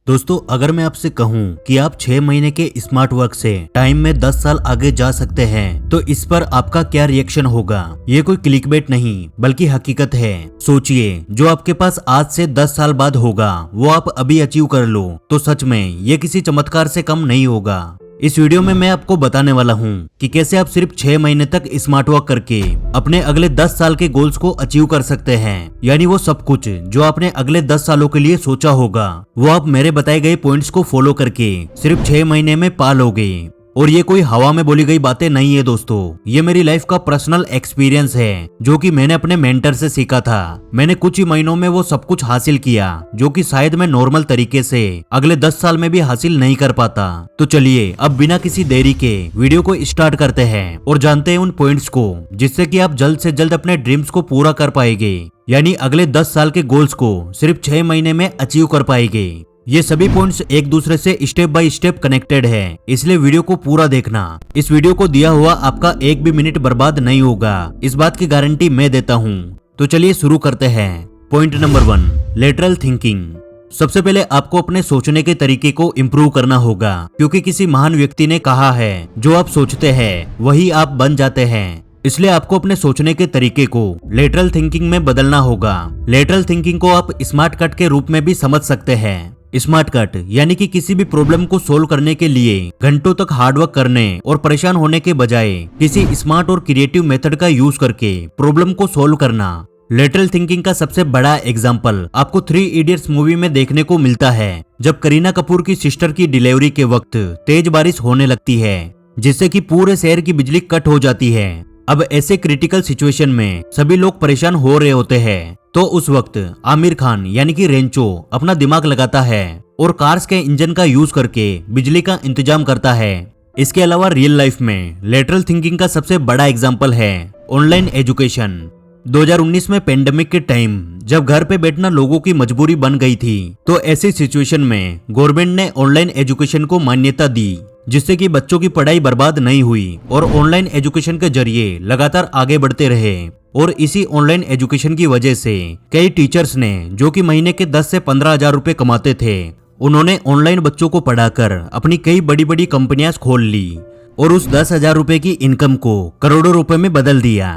दोस्तों अगर मैं आपसे कहूं कि आप 6 महीने के स्मार्ट वर्क से टाइम में 10 साल आगे जा सकते हैं तो इस पर आपका क्या रिएक्शन होगा। ये कोई क्लिकबेट नहीं बल्कि हकीकत है। सोचिए, जो आपके पास आज से 10 साल बाद होगा वो आप अभी अचीव कर लो तो सच में ये किसी चमत्कार से कम नहीं होगा। इस वीडियो में मैं आपको बताने वाला हूँ कि कैसे आप सिर्फ 6 महीने तक स्मार्ट वर्क करके अपने अगले 10 साल के गोल्स को अचीव कर सकते हैं। यानी वो सब कुछ जो आपने अगले 10 सालों के लिए सोचा होगा वो आप मेरे बताए गए पॉइंट्स को फॉलो करके सिर्फ 6 महीने में पा लोगे। और ये कोई हवा में बोली गई बातें नहीं है दोस्तों, ये मेरी लाइफ का पर्सनल एक्सपीरियंस है जो कि मैंने अपने मेंटर से सीखा था। मैंने कुछ ही महीनों में वो सब कुछ हासिल किया जो कि शायद मैं नॉर्मल तरीके से अगले 10 साल में भी हासिल नहीं कर पाता। तो चलिए अब बिना किसी देरी के वीडियो को स्टार्ट करते हैं और जानते हैं उन पॉइंट्स को जिससे कि आप जल्द से जल्द अपने ड्रीम्स को पूरा कर पाएंगे। यानी अगले 10 साल के गोल्स को सिर्फ 6 महीने में अचीव कर पाएंगे। ये सभी पॉइंट्स एक दूसरे से स्टेप बाय स्टेप कनेक्टेड है, इसलिए वीडियो को पूरा देखना। इस वीडियो को दिया हुआ आपका एक भी मिनट बर्बाद नहीं होगा, इस बात की गारंटी मैं देता हूँ। तो चलिए शुरू करते हैं। Point number 1, lateral thinking. सबसे पहले आपको अपने सोचने के तरीके को इम्प्रूव करना होगा, क्योंकि किसी महान व्यक्ति ने कहा है जो आप सोचते हैं वही आप बन जाते हैं। इसलिए आपको अपने सोचने के तरीके को लेटरल थिंकिंग में बदलना होगा। लेटरल थिंकिंग को आप स्मार्ट कट के रूप में भी समझ सकते हैं। स्मार्ट कट यानी कि किसी भी प्रॉब्लम को सोल्व करने के लिए घंटों तक हार्डवर्क करने और परेशान होने के बजाय किसी स्मार्ट और क्रिएटिव मेथड का यूज करके प्रॉब्लम को सोल्व करना। लेटरल थिंकिंग का सबसे बड़ा एग्जाम्पल आपको 3 इडियट्स मूवी में देखने को मिलता है, जब करीना कपूर की सिस्टर की डिलीवरी के वक्त तेज बारिश होने लगती है जिससे कि पूरे शहर की बिजली कट हो जाती है। अब ऐसे क्रिटिकल सिचुएशन में सभी लोग परेशान हो रहे होते हैं, तो उस वक्त आमिर खान यानी कि रेंचो अपना दिमाग लगाता है और कार्स के इंजन का यूज करके बिजली का इंतजाम करता है। इसके अलावा रियल लाइफ में लेटरल थिंकिंग का सबसे बड़ा एग्जाम्पल है ऑनलाइन एजुकेशन। 2019 में पेंडेमिक के टाइम जब घर पे बैठना लोगों की मजबूरी बन गई थी, तो ऐसी सिचुएशन में गवर्नमेंट ने ऑनलाइन एजुकेशन को मान्यता दी, जिससे कि बच्चों की पढ़ाई बर्बाद नहीं हुई और ऑनलाइन एजुकेशन के जरिए लगातार आगे बढ़ते रहे। और इसी ऑनलाइन एजुकेशन की वजह से कई टीचर्स ने जो कि महीने के 10 से 15 हजार रुपए कमाते थे, उन्होंने ऑनलाइन बच्चों को पढ़ाकर अपनी कई बड़ी बड़ी कंपनियां खोल ली और उस 10,000 रुपए की इनकम को करोड़ों रुपए में बदल दिया।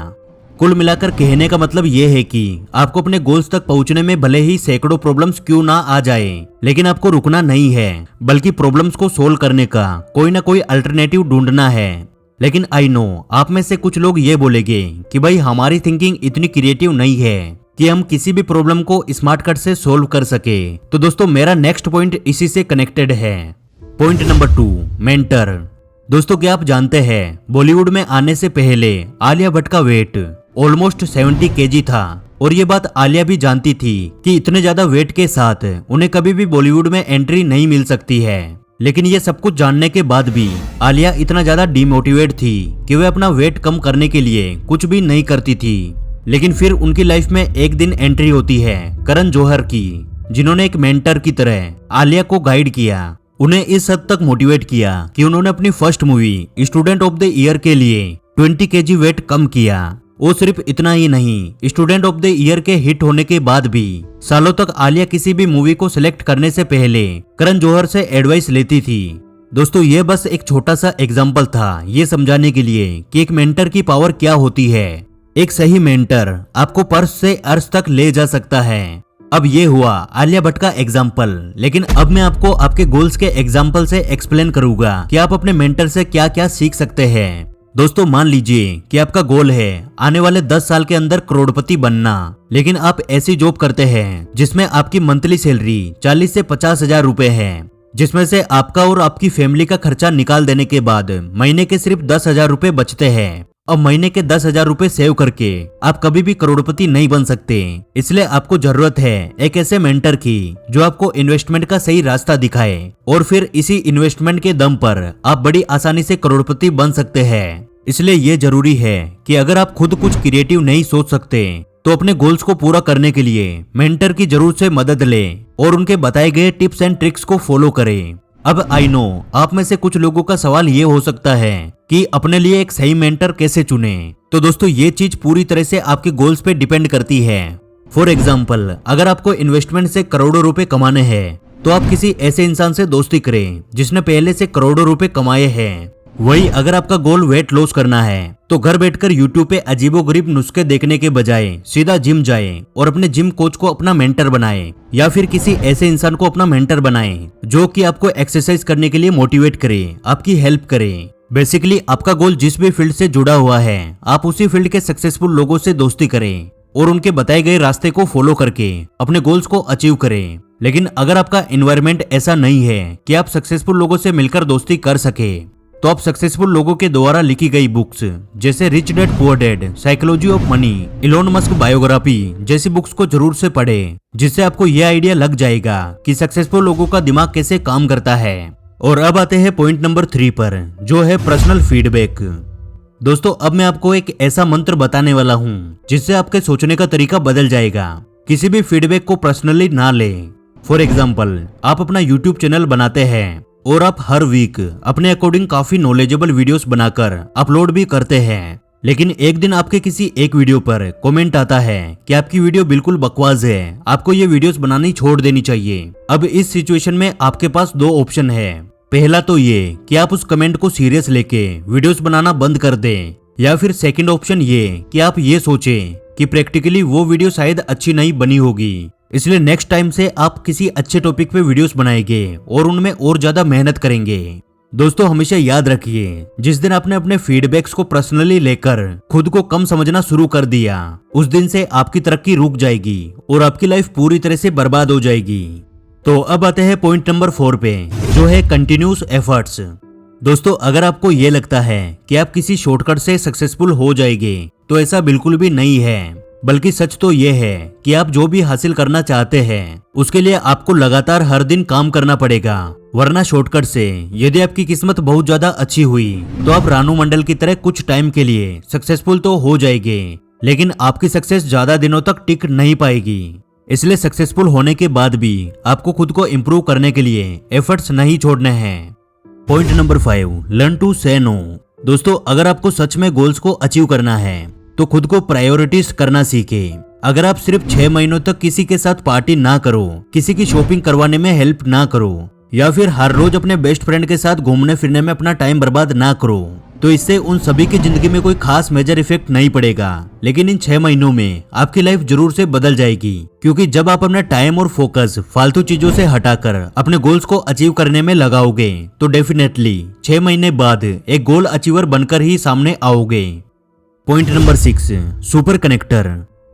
कुल मिलाकर कहने का मतलब ये है कि आपको अपने गोल्स तक पहुंचने में भले ही सैकड़ों प्रॉब्लम्स क्यों ना आ जाए, लेकिन आपको रुकना नहीं है बल्कि प्रॉब्लम्स को सोल्व करने का कोई ना कोई अल्टरनेटिव ढूंढना है। लेकिन आई नो आप में से कुछ लोग ये बोलेंगे कि भाई हमारी थिंकिंग इतनी क्रिएटिव नहीं है कि हम किसी भी प्रॉब्लम को स्मार्ट कट से सोल्व कर सके। तो दोस्तों मेरा नेक्स्ट पॉइंट इसी से कनेक्टेड है। Point number 2, mentor. दोस्तों क्या आप जानते हैं बॉलीवुड में आने से पहले आलिया भट्ट का वेट ऑलमोस्ट 70 kg था और ये बात आलिया भी जानती थी कि इतने ज्यादा वेट के साथ उन्हें कभी भी बॉलीवुड में एंट्री नहीं मिल सकती है। लेकिन ये सब कुछ जानने के बाद भी आलिया इतना ज्यादा डिमोटिवेट थी कि वह अपना वेट कम करने के लिए कुछ भी नहीं करती थी। लेकिन फिर उनकी लाइफ में एक दिन एंट्री होती है करण जौहर की, जिन्होंने एक मेंटर की तरह आलिया को गाइड किया, उन्हें इस हद तक मोटिवेट किया कि उन्होंने अपनी first movie student of the year के लिए 20 kg वेट कम किया। वो सिर्फ इतना ही नहीं, स्टूडेंट ऑफ द ईयर के हिट होने के बाद भी सालों तक आलिया किसी भी मूवी को सिलेक्ट करने से पहले करण जौहर से एडवाइस लेती थी। दोस्तों ये बस एक छोटा सा एग्जाम्पल था ये समझाने के लिए कि एक मेंटर की पावर क्या होती है। एक सही मेंटर आपको पर्स से अर्श तक ले जा सकता है। अब ये हुआ आलिया भट्ट का एग्जाम्पल, लेकिन अब मैं आपको आपके गोल्स के एग्जाम्पल से एक्सप्लेन करूंगा कि आप अपने मेंटर से क्या क्या सीख सकते हैं। दोस्तों मान लीजिए कि आपका गोल है आने वाले 10 साल के अंदर करोड़पति बनना, लेकिन आप ऐसी जॉब करते हैं जिसमें आपकी मंथली सैलरी 40 से 50 हजार रुपए है, जिसमें से आपका और आपकी फैमिली का खर्चा निकाल देने के बाद महीने के सिर्फ 10,000 रुपए बचते हैं। अब महीने के 10,000 रुपए सेव करके आप कभी भी करोड़पति नहीं बन सकते। इसलिए आपको जरूरत है एक ऐसे मेंटर की जो आपको इन्वेस्टमेंट का सही रास्ता दिखाए और फिर इसी इन्वेस्टमेंट के दम पर आप बड़ी आसानी से करोड़पति बन सकते हैं। इसलिए ये जरूरी है कि अगर आप खुद कुछ क्रिएटिव नहीं सोच सकते तो अपने गोल्स को पूरा करने के लिए मेंटर की जरूर से मदद लें और उनके बताए गए टिप्स एंड ट्रिक्स को फॉलो करें। अब आई नो आप में से कुछ लोगों का सवाल ये हो सकता है कि अपने लिए एक सही मेंटर कैसे चुने। तो दोस्तों ये चीज पूरी तरह से आपके गोल्स पे डिपेंड करती है। फॉर एग्जाम्पल अगर आपको इन्वेस्टमेंट से करोड़ों रुपए कमाने हैं तो आप किसी ऐसे इंसान से दोस्ती करें जिसने पहले से करोड़ों रुपए कमाए हैं। वही अगर आपका गोल वेट लॉस करना है तो घर बैठकर यूट्यूब पे अजीबोगरीब नुस्खे देखने के बजाय सीधा जिम जाए और अपने जिम कोच को अपना मेंटर बनाए, या फिर किसी ऐसे इंसान को अपना मेंटर बनाए जो कि आपको एक्सरसाइज करने के लिए मोटिवेट करे, आपकी हेल्प करे। बेसिकली आपका गोल जिस भी फील्ड से जुड़ा हुआ है, आप उसी फील्ड के सक्सेसफुल लोगों से दोस्ती करें और उनके बताए गए रास्ते को फॉलो करके अपने गोल्स को अचीव करें। लेकिन अगर आपका एनवायरनमेंट ऐसा नहीं है कि आप सक्सेसफुल लोगों से मिलकर दोस्ती कर सके, तो आप सक्सेसफुल लोगों के द्वारा लिखी गई बुक्स जैसे rich dad poor dad, psychology of money, Elon Musk biography जैसी बुक्स को जरूर से पढ़ें, जिससे आपको यह आइडिया लग जाएगा कि सक्सेसफुल लोगों का दिमाग कैसे काम करता है। और अब आते हैं पॉइंट नंबर 3 पर, जो है पर्सनल फीडबैक। दोस्तों अब मैं आपको एक ऐसा मंत्र बताने वाला हूँ जिससे आपके सोचने का तरीका बदल जाएगा। किसी भी फीडबैक को पर्सनली ना लें। फॉर एग्जाम्पल, आप अपना यूट्यूब चैनल बनाते हैं और आप हर वीक अपने अकॉर्डिंग काफी नॉलेजेबल वीडियोस बनाकर अपलोड भी करते हैं, लेकिन एक दिन आपके किसी एक वीडियो पर कमेंट आता है कि आपकी वीडियो बिल्कुल बकवास है, आपको ये वीडियोस बनानी छोड़ देनी चाहिए। अब इस सिचुएशन में आपके पास 2 ऑप्शन है। पहला तो ये कि आप उस कमेंट को सीरियस लेके वीडियोस बनाना बंद कर दें, या फिर सेकंड ऑप्शन ये कि आप ये सोचें कि प्रैक्टिकली वो वीडियो शायद अच्छी नहीं बनी होगी, इसलिए नेक्स्ट टाइम से आप किसी अच्छे टॉपिक पे वीडियोस बनाएंगे और उनमें और ज्यादा मेहनत करेंगे। दोस्तों हमेशा याद रखिए, जिस दिन आपने अपने फीडबैक्स को पर्सनली लेकर खुद को कम समझना शुरू कर दिया, उस दिन से आपकी तरक्की रुक जाएगी और आपकी लाइफ पूरी तरह से बर्बाद हो जाएगी। तो अब आते हैं पॉइंट नंबर 4 पे, जो है कंटिन्यूस एफर्ट्स। दोस्तों अगर आपको ये लगता है कि आप किसी शॉर्टकट से सक्सेसफुल हो जाएंगे, तो ऐसा बिल्कुल भी नहीं है, बल्कि सच तो ये है कि आप जो भी हासिल करना चाहते हैं उसके लिए आपको लगातार हर दिन काम करना पड़ेगा। वरना शॉर्टकट से यदि आपकी किस्मत बहुत ज्यादा अच्छी हुई तो आप रानू मंडल की तरह कुछ टाइम के लिए सक्सेसफुल तो हो जाएंगे, लेकिन आपकी सक्सेस ज्यादा दिनों तक टिक नहीं पाएगी। इसलिए सक्सेसफुल होने के बाद भी आपको खुद को इम्प्रूव करने के लिए एफर्ट्स नहीं छोड़ने हैं। पॉइंट नंबर 5, लर्न टू से नो। दोस्तों अगर आपको सच में गोल्स को अचीव करना है तो खुद को प्रायोरिटीज करना सीखे। अगर आप सिर्फ 6 महीनों तक किसी के साथ पार्टी ना करो, किसी की शॉपिंग करवाने में हेल्प ना करो, या फिर हर रोज अपने बेस्ट फ्रेंड के साथ घूमने फिरने में अपना टाइम बर्बाद ना करो, तो इससे उन सभी की जिंदगी में कोई खास मेजर इफेक्ट नहीं पड़ेगा। लेकिन इन 6 महीनों में आपकी लाइफ जरूर से बदल जाएगी, क्योंकि जब आप अपना टाइम और फोकस फालतू चीजों से हटाकर अपने गोल्स को अचीव करने में लगाओगे, तो डेफिनेटली 6 महीने बाद एक गोल अचीवर बनकर ही सामने आओगे। Point number 6, super connector.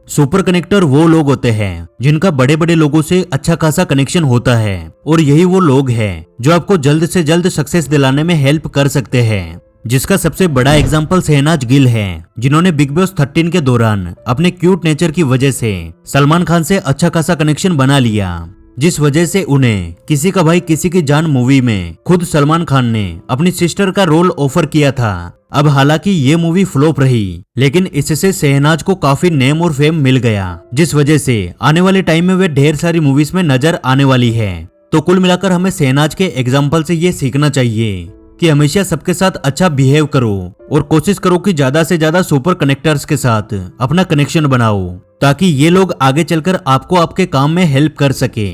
Super connector वो लोग होते हैं जिनका बड़े बड़े लोगों से अच्छा खासा कनेक्शन होता है, और यही वो लोग हैं जो आपको जल्द से जल्द सक्सेस दिलाने में हेल्प कर सकते हैं। जिसका सबसे बड़ा एग्जांपल शहनाज गिल है, जिन्होंने बिग बॉस 13 के दौरान अपने क्यूट नेचर की वजह से सलमान खान से अच्छा खासा कनेक्शन बना लिया, जिस वजह से उन्हें किसी का भाई किसी की जान मूवी में खुद सलमान खान ने अपनी सिस्टर का रोल ऑफर किया था। अब हालांकि ये मूवी फ्लॉप रही, लेकिन इससे शहनाज को काफी नेम और फेम मिल गया, जिस वजह से आने वाले टाइम में वे ढेर सारी मूवीज में नजर आने वाली है। तो कुल मिलाकर हमें शहनाज के एग्जाम्पल से ये सीखना चाहिए कि हमेशा सबके साथ अच्छा बिहेव करो और कोशिश करो कि ज्यादा से ज्यादा सुपर कनेक्टर्स के साथ अपना कनेक्शन बनाओ, ताकि ये लोग आगे चलकर आपको आपके काम में हेल्प कर सके।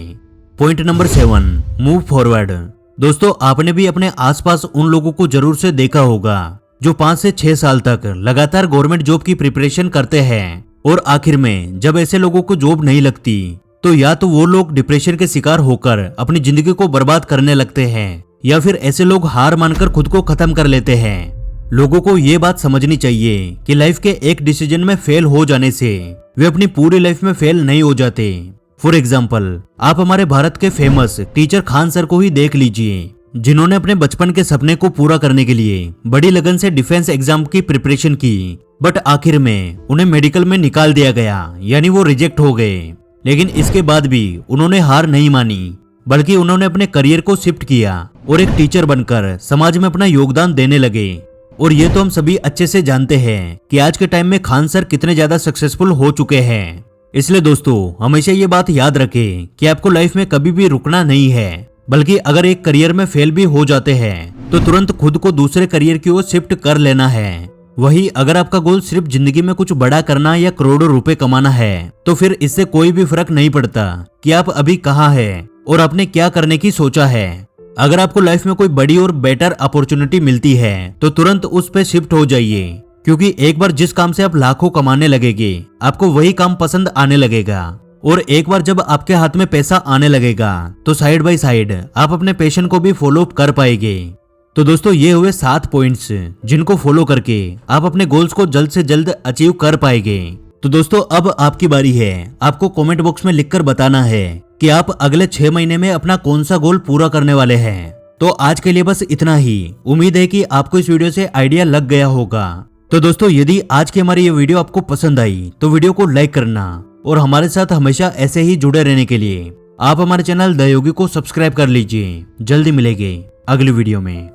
Point number 7, move forward. दोस्तों आपने भी अपने आसपास उन लोगों को जरूर से देखा होगा जो 5 से 6 साल तक लगातार गवर्नमेंट जॉब की प्रिपरेशन करते हैं, और आखिर में जब ऐसे लोगों को जॉब नहीं लगती तो या तो वो लोग डिप्रेशन के शिकार होकर अपनी जिंदगी को बर्बाद करने लगते हैं, या फिर ऐसे लोग हार मानकर खुद को खत्म कर लेते हैं। लोगों को ये बात समझनी चाहिए कि लाइफ के एक डिसीजन में फेल हो जाने से वे अपनी पूरी लाइफ में फेल नहीं हो जाते। फॉर एग्जाम्पल, आप हमारे भारत के फेमस टीचर खान सर को ही देख लीजिए, जिन्होंने अपने बचपन के सपने को पूरा करने के लिए बड़ी लगन से डिफेंस एग्जाम की प्रिपरेशन की, बट आखिर में उन्हें मेडिकल में निकाल दिया गया, यानी वो रिजेक्ट हो गए। लेकिन इसके बाद भी उन्होंने हार नहीं मानी, बल्कि उन्होंने अपने करियर को शिफ्ट किया और एक टीचर बनकर समाज में अपना योगदान देने लगे। और ये तो हम सभी अच्छे से जानते हैं कि आज के टाइम में खान सर कितने ज्यादा सक्सेसफुल हो चुके हैं। इसलिए दोस्तों हमेशा ये बात याद रखें कि आपको लाइफ में कभी भी रुकना नहीं है, बल्कि अगर एक करियर में फेल भी हो जाते हैं तो तुरंत खुद को दूसरे करियर की ओर शिफ्ट कर लेना है। वही अगर आपका गोल सिर्फ जिंदगी में कुछ बड़ा करना या करोड़ों रुपए कमाना है, तो फिर इससे कोई भी फर्क नहीं पड़ता कि आप अभी कहाँ हैं और आपने क्या करने की सोचा है। अगर आपको लाइफ में कोई बड़ी और बेटर अपॉर्चुनिटी मिलती है तो तुरंत उस पे शिफ्ट हो जाइए, क्योंकि एक बार जिस काम से आप लाखों कमाने लगेंगे आपको वही काम पसंद आने लगेगा। और एक बार जब आपके हाथ में पैसा आने लगेगा तो साइड बाय साइड आप अपने पैशन को भी फॉलो अप कर पाएंगे। तो दोस्तों ये हुए 7 पॉइंट्स जिनको फॉलो करके आप अपने गोल्स को जल्द से जल्द अचीव कर पाएंगे। तो दोस्तों अब आपकी बारी है, आपको कमेंट बॉक्स में लिखकर बताना है कि आप अगले 6 महीने में अपना कौन सा गोल पूरा करने वाले हैं। तो आज के लिए बस इतना ही। उम्मीद है कि आपको इस वीडियो से आइडिया लग गया होगा। तो दोस्तों यदि आज की हमारी ये वीडियो आपको पसंद आई तो वीडियो को लाइक करना और हमारे साथ हमेशा ऐसे ही जुड़े रहने के लिए आप हमारे चैनल द योगी को सब्सक्राइब कर लीजिए। जल्दी मिलेंगे अगली वीडियो में।